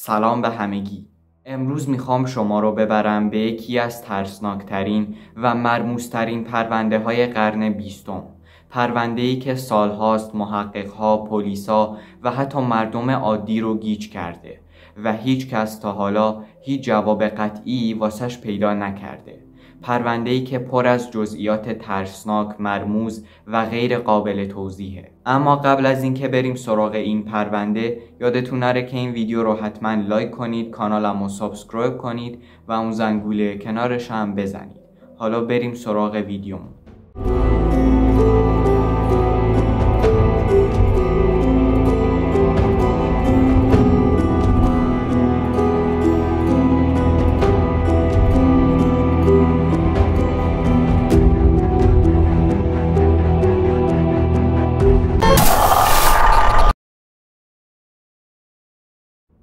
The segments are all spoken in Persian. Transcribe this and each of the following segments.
سلام به همگی. امروز میخوام شما رو ببرم به یکی از ترسناکترین و مرموزترین پرونده های قرن 20. پرونده‌ای که سالهاست محقق‌ها، پلیسا و حتی مردم عادی رو گیج کرده و هیچ کس تا حالا هیچ جواب قطعی واسش پیدا نکرده. پرونده‌ای که پر از جزئیات ترسناک، مرموز و غیر قابل توضیحه. اما قبل از اینکه بریم سراغ این پرونده، یادتون نره که این ویدیو رو حتما لایک کنید، کانالم رو سابسکرایب کنید و اون زنگوله کنارش هم بزنید. حالا بریم سراغ ویدیومون.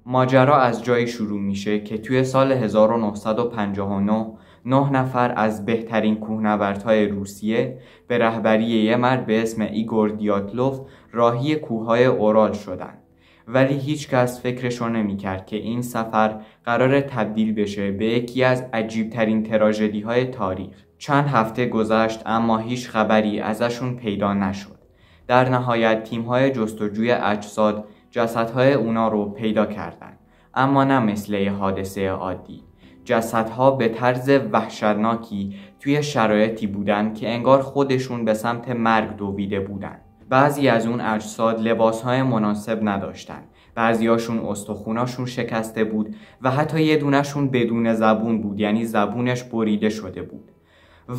ماجرا از جایی شروع میشه که توی سال 1959 9 نفر از بهترین کوهنوردهای روسیه به رهبری یه مرد به اسم ایگور دیاتلوف راهی کوههای اورال شدن. ولی هیچ کس فکرشو نمی‌کرد که این سفر قرار تبدیل بشه به یکی از عجیبترین تراژدی‌های تاریخ. چند هفته گذشت اما هیچ خبری ازشون پیدا نشد. در نهایت تیم‌های جستجوی اجساد جسدهای اونا رو پیدا کردن، اما نه مثل یه حادثه عادی. جسدها به طرز وحشتناکی توی شرایطی بودن که انگار خودشون به سمت مرگ دویده بودن. بعضی از اون اجساد لباسهای مناسب نداشتن، بعضیاشون استخوناشون شکسته بود و حتی یه دونشون بدون زبون بود، یعنی زبونش بریده شده بود.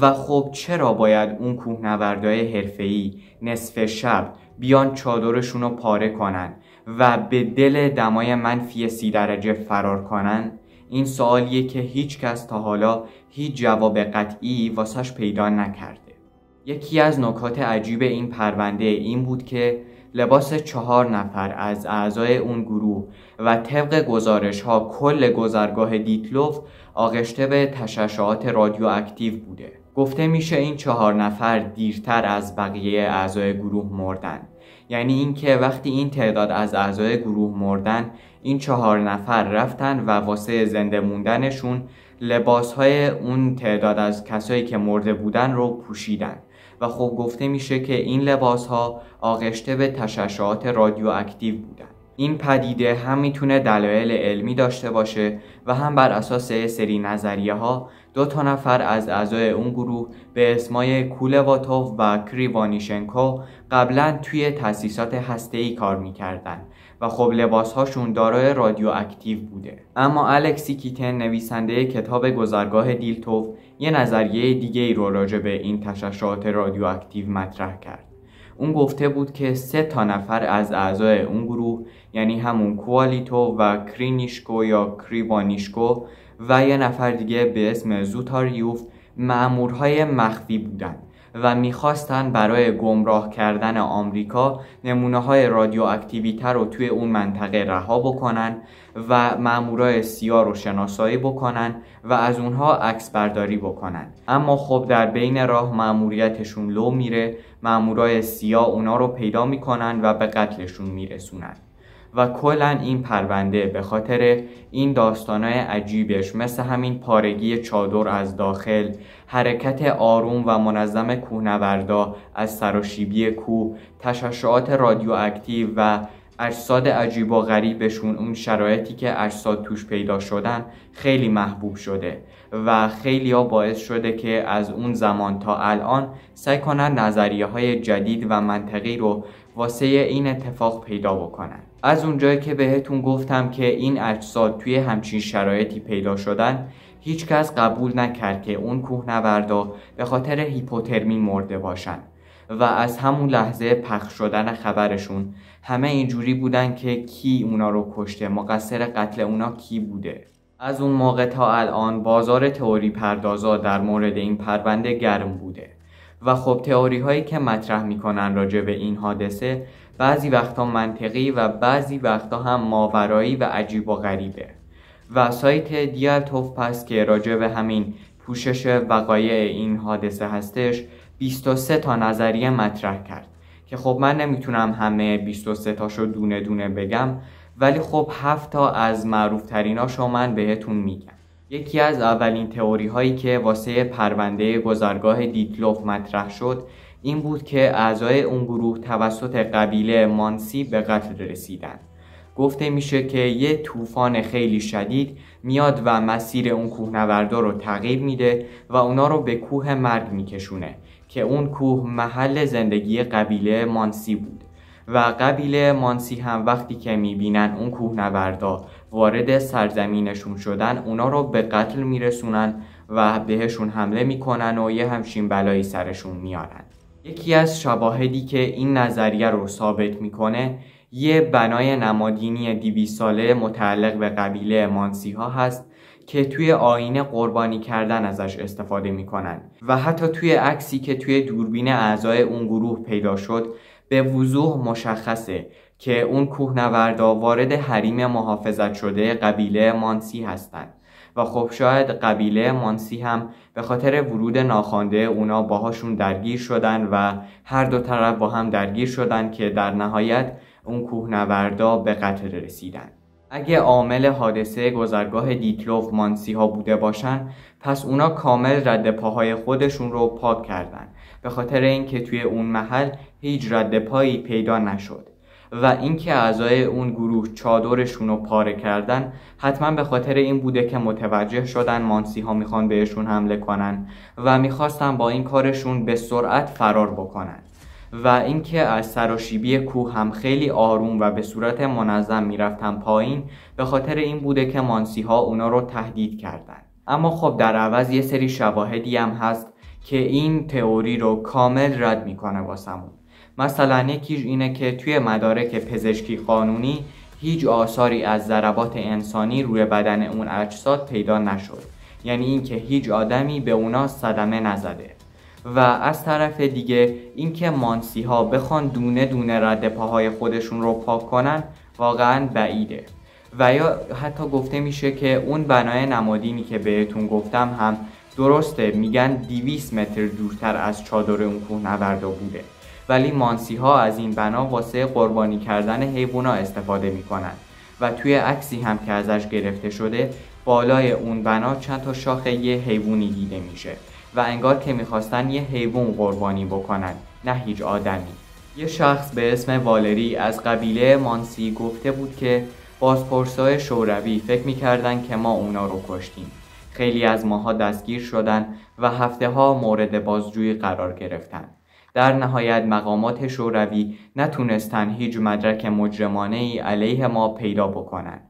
و خب چرا باید اون کوهنوردای حرفه‌ای نصف شب بیان چادرشون رو پاره کنن و به دل دمای منفی 30 درجه فرار کنن؟ این سوالیه که هیچ کس تا حالا هیچ جواب قطعی واسش پیدا نکرده. یکی از نکات عجیب این پرونده این بود که لباس 4 نفر از اعضای اون گروه و طبق گزارش ها کل گذرگاه دیتلوف آغشته به تشعشعات رادیواکتیو بوده. گفته میشه این 4 نفر دیرتر از بقیه اعضای گروه مردن. یعنی اینکه وقتی این تعداد از اعضای گروه مردن، این 4 نفر رفتن و واسه زنده موندنشون لباسهای اون تعداد از کسایی که مرده بودن رو پوشیدن. و خب گفته میشه که این لباسها آغشته به تشعشعات رادیواکتیو بودن. این پدیده هم میتونه دلایل علمی داشته باشه و هم بر اساس سری نظریه ها 2 نفر از اعضای اون گروه به اسمای کولواتوف و کریوانیشنکو قبلا توی تأسیسات هسته‌ای کار میکردن و خب لباسهاشون دارای رادیواکتیو بوده. اما الکسی کیتن، نویسنده کتاب گذرگاه دیتلوف، یه نظریه دیگه ای رو راجع به این تشعشعات رادیواکتیو مطرح کرد. اون گفته بود که 3 نفر از اعضای اون گروه، یعنی همون کوالیتو و کرینیشکو یا کریوانیشکو و یه نفر دیگه به اسم زوتاریوف، مأمورهای مخفی بودن و میخواستن برای گمراه کردن آمریکا نمونه‌های رادیواکتیویته رو توی اون منطقه رها بکنن و مأمورای سیا رو شناسایی بکنن و از اونها عکس برداری بکنن. اما خب در بین راه مأموریتشون لو میره، مأمورای سیا اونا رو پیدا میکنن و به قتلشون میرسونن. و کلن این پرونده به خاطر این داستانای عجیبش، مثل همین پارگی چادر از داخل، حرکت آروم و منظم کوهنوردا از سراشیبی کوه، تشعشعات رادیواکتیو و اجساد عجیب و غریبشون، اون شرایطی که اجساد توش پیدا شدن خیلی محبوب شده و خیلی ها باعث شده که از اون زمان تا الان سعی کنن نظریه های جدید و منطقی رو واسه این اتفاق پیدا بکنن. از اونجایی که بهتون گفتم که این اجساد توی همچین شرایطی پیدا شدن، هیچ کس قبول نکرد که اون کوهنوردا به خاطر هیپوترمی مرده باشن و از همون لحظه پخش شدن خبرشون همه اینجوری بودن که کی اونا رو کشته، مقصر قتل اونا کی بوده. از اون موقع تا الان بازار تئوری پردازا در مورد این پرونده گرم بوده و خب تئوری هایی که مطرح میکنن راجع به این حادثه بعضی وقتا منطقی و بعضی وقتا هم ماورایی و عجیب و غریبه. و سایت دیاتلوف پس که راجع به همین پوشش وقایع این حادثه هستش 23 نظریه مطرح کرد که خب من نمیتونم همه 23 تاشو دونه دونه بگم، ولی خب 7 تا از معروف تریناشو من بهتون میگم. یکی از اولین تئوری هایی که واسه پرونده گذرگاه دیتلوف مطرح شد این بود که اعضای اون گروه توسط قبیله مانسی به قتل رسیدن. گفته میشه که یه طوفان خیلی شدید میاد و مسیر اون کوهنوردا رو تغییر میده و اونا رو به کوه مرگ میکشونه که اون کوه محل زندگی قبیله مانسی بود و قبیله مانسی هم وقتی که میبینن اون کوهنوردا وارد سرزمینشون شدن اونا رو به قتل میرسونن و بهشون حمله میکنن و یه همچین بلایی سرشون میارن. یکی از شواهدی که این نظریه رو ثابت میکنه یه بنای نمادینی 200 ساله متعلق به قبیله مانسی ها هست که توی آینه قربانی کردن ازش استفاده میکنن و حتی توی عکسی که توی دوربین اعضای اون گروه پیدا شد به وضوح مشخصه که اون کوهنوردا وارد حریم محافظت شده قبیله مانسی هستن و خب شاید قبیله مانسی هم به خاطر ورود ناخوانده اونا باهاشون درگیر شدن و هر دو طرف با هم درگیر شدن که در نهایت اون کوهنوردا به قتل رسیدن. اگه عامل حادثه گذرگاه دیتلوف مانسی ها بوده باشن پس اونا کامل رد پاهای خودشون رو پاک کردن به خاطر اینکه توی اون محل هیچ رد پایی پیدا نشد و اینکه اعضای اون گروه چادرشون رو پاره کردن حتما به خاطر این بوده که متوجه شدن مانسی ها میخوان بهشون حمله کنن و میخواستن با این کارشون به سرعت فرار بکنن و اینکه از سراشیبی کوه هم خیلی آروم و به صورت منظم میرفتن پایین به خاطر این بوده که مانسی ها اونا رو تهدید کردن. اما خب در عوض یه سری شواهدی هم هست که این تئوری رو کامل رد میکنه واسمون. مثلا یکیش اینه که توی مدارک پزشکی قانونی هیچ آثاری از ضربات انسانی روی بدن اون اجساد پیدا نشد، یعنی اینکه هیچ آدمی به اونا صدمه نزده. و از طرف دیگه اینکه مانسی ها بخوان دونه دونه رد پاهای خودشون رو پاک کنن واقعا بعیده و یا حتی گفته میشه که اون بنای نمادینی که بهتون گفتم هم درسته، میگن 200 متر دورتر از چادر اون کوهنوردا بوده ولی مانسی ها از این بنا واسه قربانی کردن حیوونا استفاده میکنن و توی عکسی هم که ازش گرفته شده بالای اون بنا چند تا شاخ یه حیوانی دیده میشه و انگار که میخواستن یه حیوان قربانی بکنن نه هیچ آدمی. یه شخص به اسم والری از قبیله مانسی گفته بود که بازپرسای شوروی فکر میکردن که ما اونا رو کشتیم. خیلی از ماها دستگیر شدن و هفته ها مورد بازجویی قرار گرفتن. در نهایت مقامات شوروی نتونستن هیچ مدرک مجرمانه ای علیه ما پیدا بکنن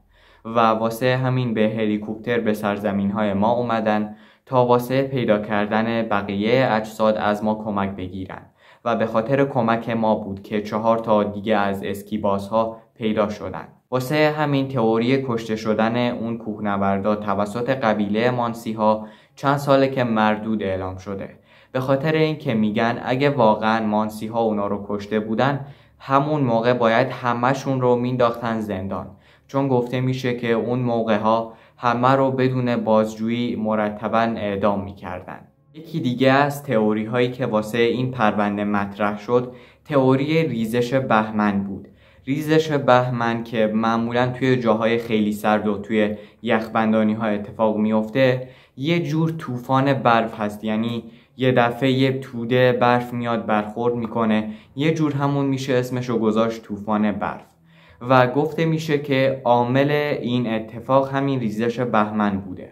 و واسه همین به هلیکوپتر به سرزمین های ما اومدن تا واسه پیدا کردن بقیه اجساد از ما کمک بگیرن و به خاطر کمک ما بود که 4 تا دیگه از اسکیبازها پیدا شدن. واسه همین تئوری کشته شدن اون کوهنوردا توسط قبیله مانسی ها چند ساله که مردود اعلام شده، به خاطر اینکه میگن اگه واقعا مانسی ها اونا رو کشته بودن همون موقع باید همه‌شون رو مینداختن زندان، چون گفته میشه که اون موقع ها همه رو بدون بازجویی مرتباً اعدام میکردن. یکی دیگه از تئوری هایی که واسه این پرونده مطرح شد تئوری ریزش بهمن بود. ریزش بهمن که معمولاً توی جاهای خیلی سرد و توی یخبندانی ها اتفاق میفته یه جور طوفان برف هست، یعنی یه دفعه یه توده برف میاد برخورد میکنه، یه جور همون میشه اسمشو گذاشت طوفان برف و گفته میشه که عامل این اتفاق همین ریزش بهمن بوده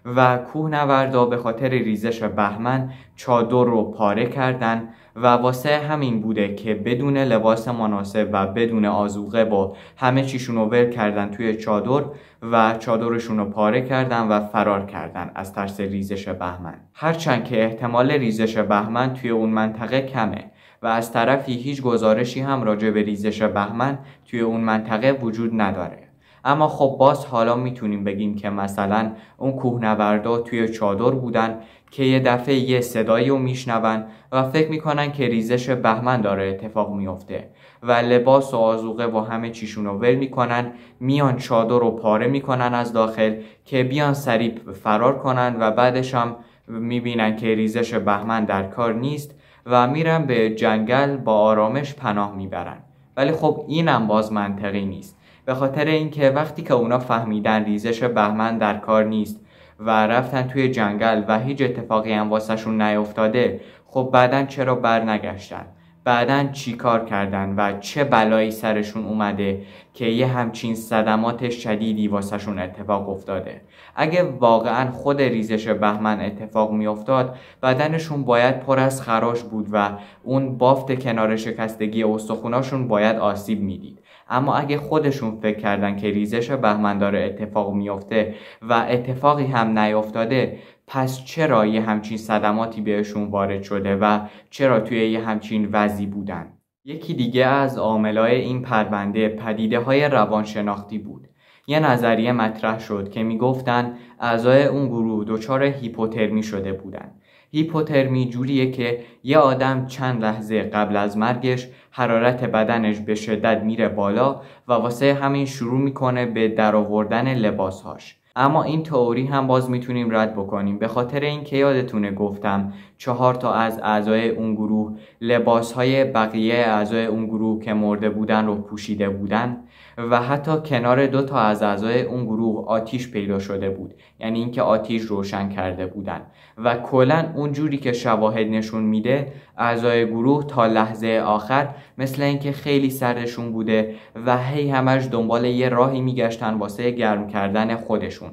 و کوهنوردا به خاطر ریزش بهمن چادر رو پاره کردن و واسه همین بوده که بدون لباس مناسب و بدون آذوقه با همه چیشون رو ول کردن توی چادر و چادرشون رو پاره کردن و فرار کردن از ترس ریزش بهمن. هرچند که احتمال ریزش بهمن توی اون منطقه کمه و از طرفی هیچ گزارشی هم راجع به ریزش بهمن توی اون منطقه وجود نداره. اما خب باز حالا میتونیم بگیم که مثلا اون کوهنوردا توی چادر بودن که یه دفعه یه صدایی رو میشنون و فکر میکنن که ریزش بهمن داره اتفاق میفته و لباس و آذوقه و همه چیشون رو ول میکنن، میان چادر رو پاره میکنن از داخل که بیان سریع فرار کنن و بعدش هم میبینن که ریزش بهمن در کار نیست و میرن به جنگل با آرامش پناه میبرن. ولی خب اینم باز منطقی نیست. به خاطر اینکه وقتی که اونا فهمیدن ریزش بهمن در کار نیست و رفتن توی جنگل و هیچ اتفاقی هم واسهشون نیفتاده، خب بعدن چرا برنگشتن؟ بعدن چی کار کردن و چه بلایی سرشون اومده که یه همچین صدمات شدیدی واسهشون اتفاق افتاده؟ اگه واقعا خود ریزش بهمن اتفاق میافتاد، بدنشون باید پر از خراش بود و اون بافت کنار شکستگی استخوناشون باید آسیب میدید. اما اگه خودشون فکر کردن که ریزش بهمن داره اتفاق میافته و اتفاقی هم نیافتاده، پس چرا یه همچین صدماتی بهشون وارد شده و چرا توی یه همچین وضعی بودن؟ یکی دیگه از عاملای این پرونده پدیده‌های روانشناختی بود. یه نظریه مطرح شد که میگفتن اعضای اون گروه دچار هیپوترمی شده بودن. هیپوترمی جوریه که یه آدم چند لحظه قبل از مرگش حرارت بدنش به شدت میره بالا و واسه همین شروع میکنه به درآوردن لباسهاش. اما این تئوری هم باز میتونیم رد بکنیم، به خاطر اینکه یادتونه گفتم 4 تا از اعضای اون گروه لباسهای بقیه اعضای اون گروه که مرده بودن رو پوشیده بودن و حتی کنار 2 تا از اعضای اون گروه آتیش پیدا شده بود، یعنی اینکه آتیش روشن کرده بودن و کلا اونجوری که شواهد نشون میده اعضای گروه تا لحظه آخر مثل اینکه خیلی سردشون بوده و هی همش دنبال یه راهی میگشتن واسه گرم کردن خودشون.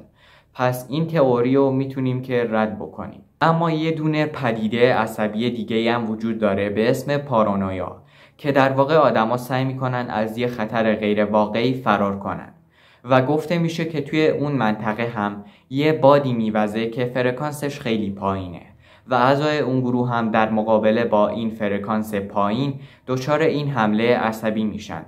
پس این تئوری رو میتونیم که رد بکنیم. اما یه دونه پدیده عصبی دیگه هم وجود داره به اسم پارانویا که در واقع آدما سعی میکنن از یه خطر غیر واقعی فرار کنن و گفته میشه که توی اون منطقه هم یه بادی میوزه که فرکانسش خیلی پایینه و اعضای اون گروه هم در مقابله با این فرکانس پایین دچار این حمله عصبی میشن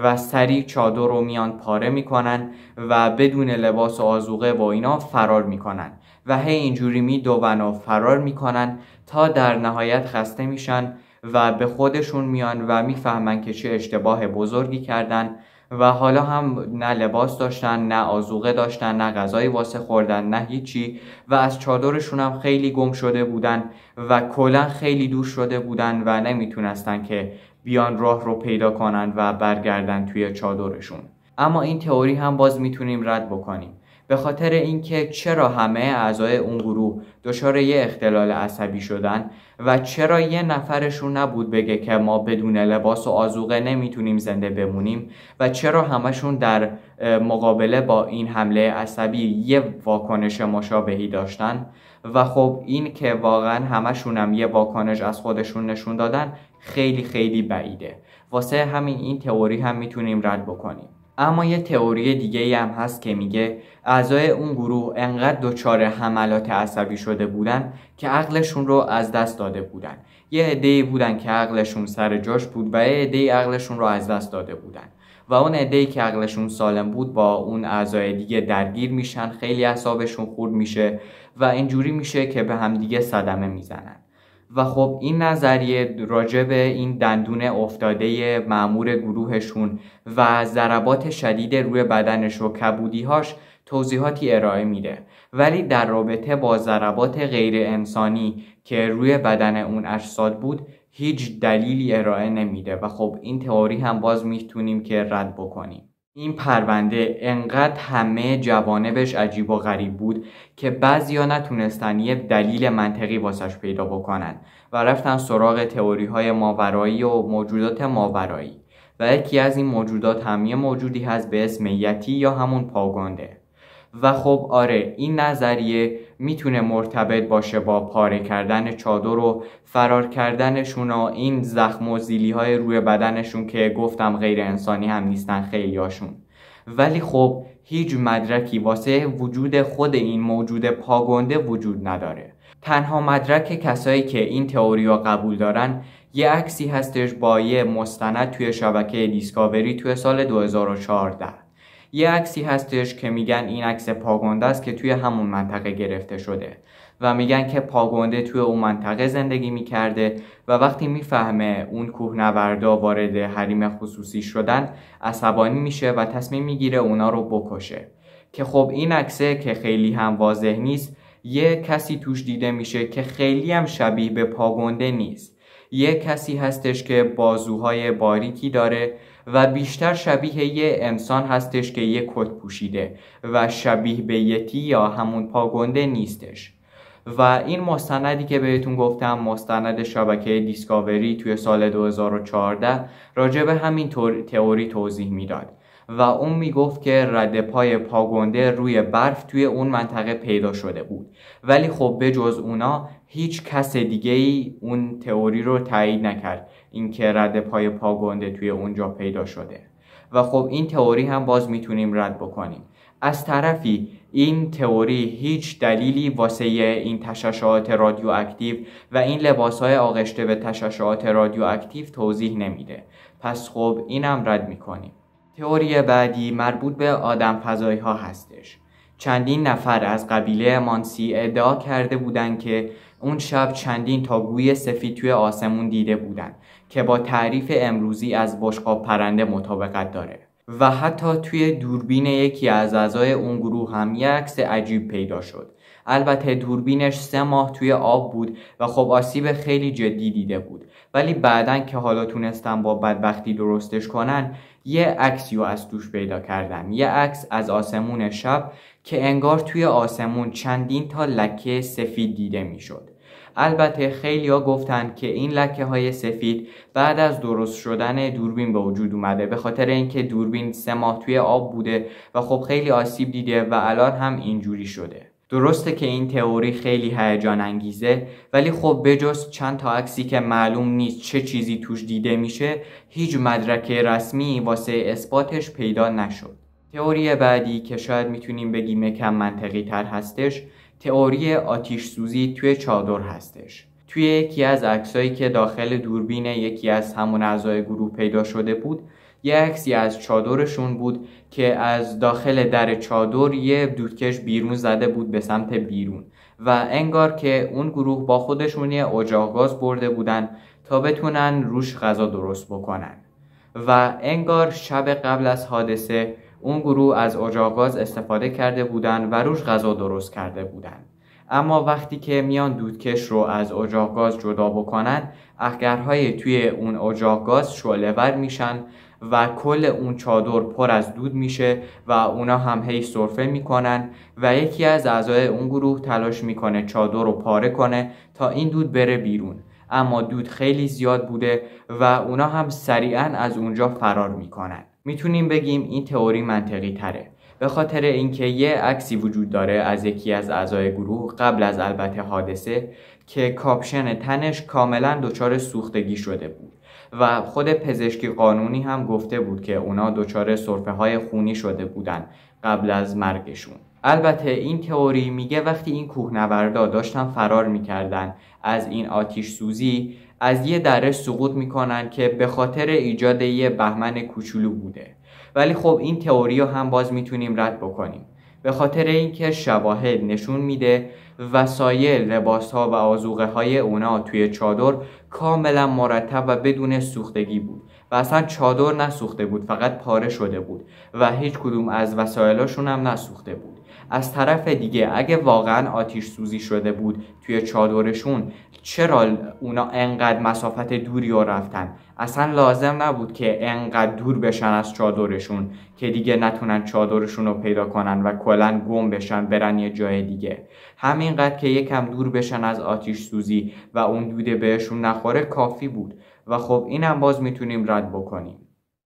و سریع چادر رو میان پاره میکنن و بدون لباس و آذوقه و اینا فرار میکنن و هی اینجوری میدون و فرار میکنن تا در نهایت خسته میشن و به خودشون میان و میفهمن که چه اشتباه بزرگی کردن و حالا هم نه لباس داشتن، نه آذوقه داشتن، نه غذایی واسه خوردن، نه هیچی و از چادرشون هم خیلی گم شده بودن و کلا خیلی دور شده بودن و نمیتونستن که بیان راه رو پیدا کنن و برگردن توی چادرشون. اما این تئوری هم باز میتونیم رد بکنیم، به خاطر اینکه چرا همه اعضای اون گروه دچار یه اختلال عصبی شدن و چرا یه نفرشون نبود بگه که ما بدون لباس و آذوقه نمیتونیم زنده بمونیم و چرا همشون در مقابله با این حمله عصبی یه واکنش مشابهی داشتن و خب این که واقعا همشون هم یه واکنش از خودشون نشون دادن خیلی خیلی بعیده. واسه همین این تئوری هم میتونیم رد بکنیم. اما یه تئوری دیگه هم هست که میگه اعضای اون گروه انقدر دچار حملات عصبی شده بودن که عقلشون رو از دست داده بودن. یه عده‌ای بودن که عقلشون سر جاش بود و یه عده‌ای عقلشون رو از دست داده بودن و اون عده‌ای که عقلشون سالم بود با اون اعضای دیگه درگیر میشن، خیلی اعصابشون خورد میشه و اینجوری میشه که به هم دیگه صدمه میزنن. و خب این نظریه راجع به این دندون افتاده مأمور گروهشون و ضربات شدید روی بدنش و کبودی‌هاش توضیحاتی ارائه میده، ولی در رابطه با ضربات غیر انسانی که روی بدن اون اجساد بود هیچ دلیلی ارائه نمیده و خب این تئوری هم باز میتونیم که رد بکنیم. این پرونده انقدر همه جوانبش عجیب و غریب بود که بعضیا نتونستن یه دلیل منطقی واسش پیدا بکنن و رفتن سراغ تئوری‌های ماورایی و موجودات ماورایی و یکی از این موجودات هم یه موجودی هست به اسم یتی یا همون پاگونده. و خب آره، این نظریه میتونه مرتبط باشه با پاره کردن چادر و فرار کردنشون و این زخم و زیلی های روی بدنشون که گفتم غیر انسانی هم نیستن خیلیاشون، ولی خب هیچ مدرکی واسه وجود خود این موجود پاگونده وجود نداره. تنها مدرک کسایی که این تئوری رو قبول دارن یه عکسی هستش با یه مستند توی شبکه دیسکاوری توی سال 2014. یه عکسی هستش که میگن این عکس پاگونده است که توی همون منطقه گرفته شده و میگن که پاگونده توی اون منطقه زندگی میکرده و وقتی میفهمه اون کوهنوردا وارد حریم خصوصی شدن عصبانی میشه و تصمیم میگیره اونا رو بکشه. که خب این عکسه که خیلی هم واضح نیست، یه کسی توش دیده میشه که خیلی هم شبیه به پاگونده نیست. یه کسی هستش که بازوهای باریکی داره و بیشتر شبیه یه انسان هستش که یه کت پوشیده و شبیه به یتی یا همون پاگنده نیستش. و این مستندی که بهتون گفتم، مستند شبکه دیسکاوری توی سال 2014 راجع به همین تئوری توضیح میداد و اون میگفت که رد پای پاگنده روی برف توی اون منطقه پیدا شده بود، ولی خب به جز اونا هیچ کس دیگه ای اون تئوری رو تایید نکرد اینکه رد پای پاگنده توی اونجا پیدا شده. و خب این تئوری هم باز میتونیم رد بکنیم. از طرفی این تئوری هیچ دلیلی واسه این تشعشعات رادیواکتیو و این لباسهای آغشته به تشعشعات رادیواکتیو توضیح نمیده، پس خب اینم رد میکنیم. تئوری بعدی مربوط به آدم فضایی ها هستش. چندین نفر از قبیله مانسی ادعا کرده بودن که اون شب چندین تا گوی سفید توی آسمون دیده بودن که با تعریف امروزی از بشقاب پرنده مطابقت داره. و حتی توی دوربین یکی از اعضای اون گروه هم یک عکس عجیب پیدا شد. البته دوربینش 3 ماه توی آب بود و خب آسیب خیلی جدی دیده بود، ولی بعدن که حالا تونستن با بدبختی درستش کنن یه عکسیو از توش پیدا کردن، یه عکس از آسمون شب که انگار توی آسمون چندین تا لکه سفید دیده میشد. البته خیلیا گفتن که این لکه های سفید بعد از درست شدن دوربین به وجود اومده، به خاطر اینکه دوربین 3 ماه توی آب بوده و خب خیلی آسیب دیده و الان هم اینجوری شده. درسته که این تئوری خیلی هیجان انگیزه، ولی خب بجز چند تا عکسی که معلوم نیست چه چیزی توش دیده میشه، هیچ مدرک رسمی واسه اثباتش پیدا نشد. تئوری بعدی که شاید میتونیم بگیم یکم منطقی تر هستش، تئوری آتش سوزی توی چادر هستش. توی یکی از عکسایی که داخل دوربین یکی از همون اعضای گروه پیدا شده بود، یه عکسی از چادرشون بود که از داخل در چادر یه دودکش بیرون زده بود به سمت بیرون و انگار که اون گروه با خودشون یه اجاق گاز برده بودن تا بتونن روش غذا درست بکنن و انگار شب قبل از حادثه اون گروه از اجاق گاز استفاده کرده بودن و روش غذا درست کرده بودن. اما وقتی که میان دودکش رو از اجاق گاز جدا بکنن، اخگرهای توی اون اجاق گاز شعله‌ور میشن و کل اون چادر پر از دود میشه و اونا هم هی سرفه میکنن و یکی از اعضای اون گروه تلاش میکنه چادر رو پاره کنه تا این دود بره بیرون، اما دود خیلی زیاد بوده و اونا هم سریعا از اونجا فرار میکنن. میتونیم بگیم این تئوری منطقی تره، به خاطر اینکه یه عکسی وجود داره از یکی از اعضای گروه قبل از البته حادثه که کاپشن تنش کاملا دچار سوختگی شده بود و خود پزشکی قانونی هم گفته بود که اونا دچار سرفه های خونی شده بودن قبل از مرگشون. البته این تئوری میگه وقتی این کوهنوردا داشتن فرار میکردن از این آتش سوزی، از یه دره سقوط میکنن که به خاطر ایجاد یه بهمن کوچولو بوده. ولی خب این تئوری رو هم باز میتونیم رد بکنیم، به خاطر اینکه شواهد نشون میده وسایل، لباس‌ها و آذوقه های اونا توی چادر کاملا مرتب و بدون سوختگی بود و اصلا چادر نسوخته بود، فقط پاره شده بود و هیچ کدوم از وسایلاشون هم نسوخته بود. از طرف دیگه اگه واقعا آتش سوزی شده بود توی چادرشون، چرا اونا انقدر مسافت دوری رو رفتن؟ اصلا لازم نبود که انقدر دور بشن از چادرشون که دیگه نتونن چادرشون رو پیدا کنن و کلن گم بشن برن یه جای دیگه. همینقدر که یکم دور بشن از آتش سوزی و اون دوده بهشون نخوره کافی بود و خب اینم باز میتونیم رد بکنیم.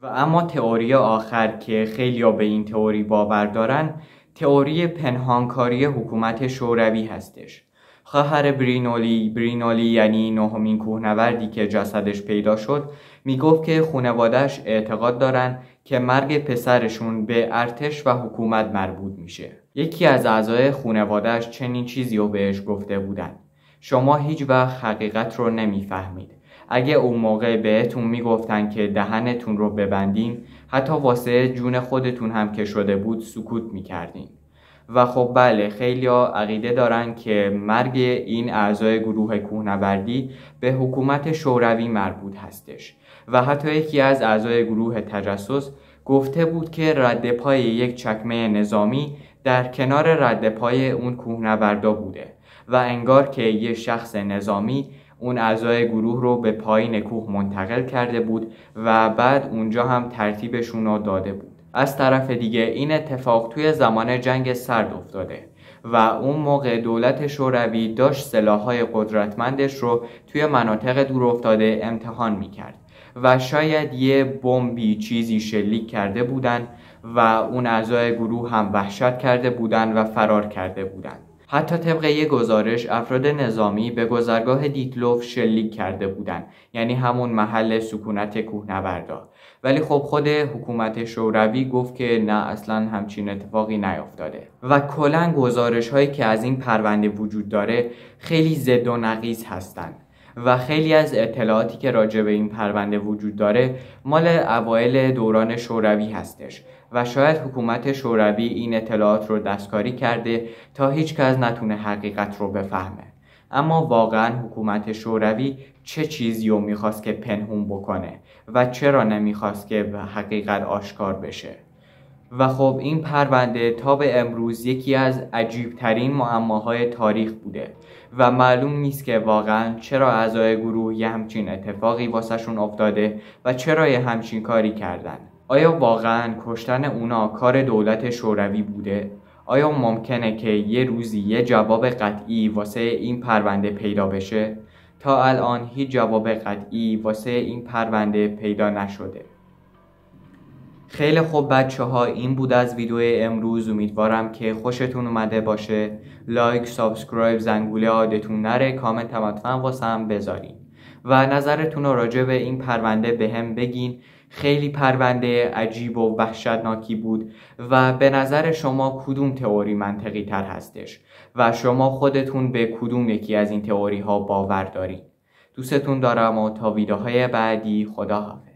و اما تئوری آخر که خیلیا به این تئوری باور دارن، تئوری پنهانکاری حکومت شوروی هستش. خواهر برینولی یعنی نهمین کوهنوردی که جسدش پیدا شد، میگفت که خانواده‌اش اعتقاد دارن که مرگ پسرشون به ارتش و حکومت مربوط میشه. یکی از اعضای خانواده‌اش چنین چیزی رو بهش گفته بودن: شما هیچ وقت حقیقت رو نمیفهمید. اگه اون موقع بهتون میگفتن که دهنتون رو ببندین، حتی واسه جون خودتون هم که شده بود سکوت میکردین. و خب بله، خیلی‌ها عقیده دارن که مرگ این اعضای گروه کوهنوردی به حکومت شوروی مربوط هستش و حتی یکی از اعضای گروه تجسس گفته بود که رد پای یک چکمه نظامی در کنار رد پای اون کوهنوردا بوده و انگار که یه شخص نظامی اون اعضای گروه رو به پایین کوه منتقل کرده بود و بعد اونجا هم ترتیبشون رو داده بود. از طرف دیگه این اتفاق توی زمان جنگ سرد افتاده و اون موقع دولت شوروی داشت سلاح‌های قدرتمندش رو توی مناطق دورافتاده امتحان می‌کرد و شاید یه بمبی چیزی شلیک کرده بودن و اون اعضای گروه هم وحشت کرده بودن و فرار کرده بودن. حتی طبق یک گزارش افراد نظامی به گذرگاه دیتلوف شلیک کرده بودن، یعنی همون محل سکونت کوهنوردا. ولی خب خود حکومت شوروی گفت که نه، اصلا همچین اتفاقی نیفتاده و کلاً گزارش هایی که از این پرونده وجود داره خیلی ضد و نقیض هستن و خیلی از اطلاعاتی که راجع به این پرونده وجود داره مال اوایل دوران شوروی هستش و شاید حکومت شوروی این اطلاعات رو دستکاری کرده تا هیچ کس نتونه حقیقت رو بفهمه. اما واقعا حکومت شوروی چه چیزی رو میخواست که پنهون بکنه و چرا نمیخواست که به حقیقت آشکار بشه؟ و خب این پرونده تا به امروز یکی از عجیبترین معماهای تاریخ بوده و معلوم نیست که واقعا چرا اعضای گروه یه همچین اتفاقی واسهشون افتاده و چرا یه همچین کاری کردن. آیا واقعا کشتن اونا کار دولت شوروی بوده؟ آیا ممکنه که یه روزی یه جواب قطعی واسه این پرونده پیدا بشه؟ تا الان هیچ جواب قطعی واسه این پرونده پیدا نشده. خیلی خوب بچه ها، این بود از ویدیو امروز. امیدوارم که خوشتون اومده باشه. لایک، سابسکرایب، زنگوله عادتون نره، کامنت هم حتما واسم بذارین و نظرتون رو راجع به این پرونده بهم بگین. خیلی پرونده عجیب و وحشتناکی بود و به نظر شما کدوم تئوری منطقی تر هستش و شما خودتون به کدوم یکی از این تئوری ها باور دارین؟ دوستتون دارم و تا ویدیوهای بعدی، خداحافظ.